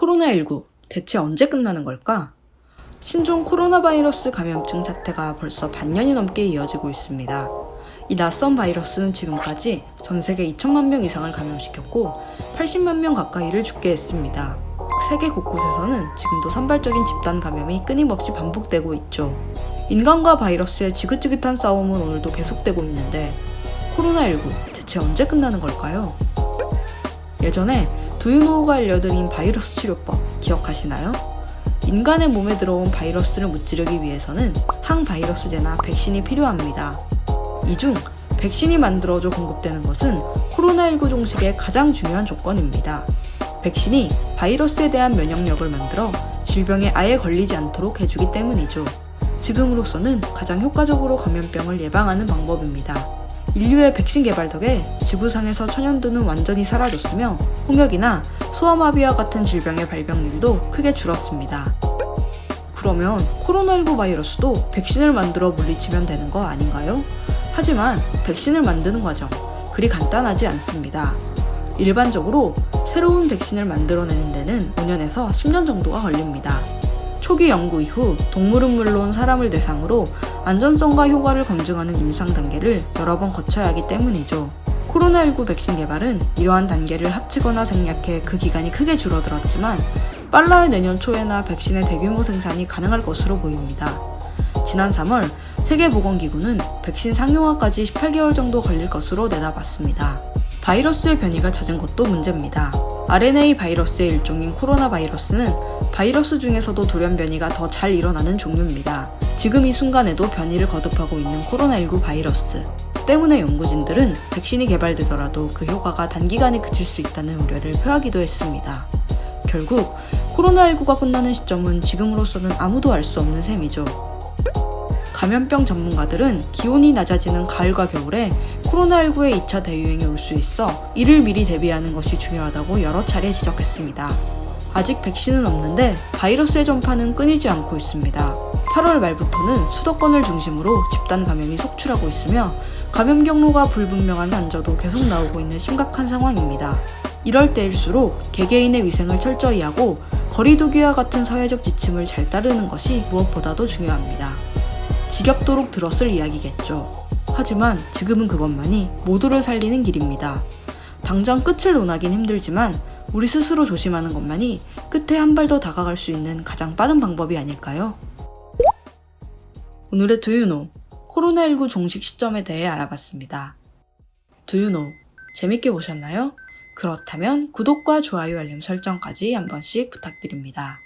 코로나19 대체 언제 끝나는 걸까? 신종 코로나 바이러스 감염증 사태가 벌써 반년이 넘게 이어지고 있습니다. 이 낯선 바이러스는 지금까지 전 세계 2천만 명 이상을 감염시켰고 80만 명 가까이를 죽게 했습니다. 세계 곳곳에서는 지금도 산발적인 집단 감염이 끊임없이 반복되고 있죠. 인간과 바이러스의 지긋지긋한 싸움은 오늘도 계속되고 있는데 코로나19 대체 언제 끝나는 걸까요? 예전에 두유노우가 알려드린 바이러스 치료법 기억하시나요? 인간의 몸에 들어온 바이러스를 무찌르기 위해서는 항바이러스제나 백신이 필요합니다. 이 중 백신이 만들어져 공급되는 것은 코로나19 종식의 가장 중요한 조건입니다. 백신이 바이러스에 대한 면역력을 만들어 질병에 아예 걸리지 않도록 해주기 때문이죠. 지금으로서는 가장 효과적으로 감염병을 예방하는 방법입니다. 인류의 백신 개발 덕에 지구상에서 천연두는 완전히 사라졌으며 홍역이나 소아마비와 같은 질병의 발병률도 크게 줄었습니다. 그러면 코로나19 바이러스도 백신을 만들어 물리치면 되는 거 아닌가요? 하지만 백신을 만드는 과정, 그리 간단하지 않습니다. 일반적으로 새로운 백신을 만들어내는 데는 5년에서 10년 정도가 걸립니다. 초기 연구 이후 동물은 물론 사람을 대상으로 안전성과 효과를 검증하는 임상 단계를 여러 번 거쳐야 하기 때문이죠. 코로나19 백신 개발은 이러한 단계를 합치거나 생략해 그 기간이 크게 줄어들었지만 빨라야 내년 초에나 백신의 대규모 생산이 가능할 것으로 보입니다. 지난 3월 세계보건기구는 백신 상용화까지 18개월 정도 걸릴 것으로 내다봤습니다. 바이러스의 변이가 잦은 것도 문제입니다. RNA 바이러스의 일종인 코로나 바이러스는 바이러스 중에서도 돌연 변이가 더 잘 일어나는 종류입니다. 지금 이 순간에도 변이를 거듭하고 있는 코로나19 바이러스 때문에 연구진들은 백신이 개발되더라도 그 효과가 단기간에 그칠 수 있다는 우려를 표하기도 했습니다. 결국 코로나19가 끝나는 시점은 지금으로서는 아무도 알 수 없는 셈이죠. 감염병 전문가들은 기온이 낮아지는 가을과 겨울에 코로나19의 2차 대유행이 올 수 있어 이를 미리 대비하는 것이 중요하다고 여러 차례 지적했습니다. 아직 백신은 없는데 바이러스의 전파는 끊이지 않고 있습니다. 8월 말부터는 수도권을 중심으로 집단 감염이 속출하고 있으며 감염 경로가 불분명한 환자도 계속 나오고 있는 심각한 상황입니다. 이럴 때일수록 개개인의 위생을 철저히 하고 거리 두기와 같은 사회적 지침을 잘 따르는 것이 무엇보다도 중요합니다. 지겹도록 들었을 이야기겠죠. 하지만 지금은 그것만이 모두를 살리는 길입니다. 당장 끝을 논하긴 힘들지만 우리 스스로 조심하는 것만이 끝에 한 발 더 다가갈 수 있는 가장 빠른 방법이 아닐까요? 오늘의 Do You Know? 코로나19 종식 시점에 대해 알아봤습니다. Do You Know? 재밌게 보셨나요? 그렇다면 구독과 좋아요 알림 설정까지 한 번씩 부탁드립니다.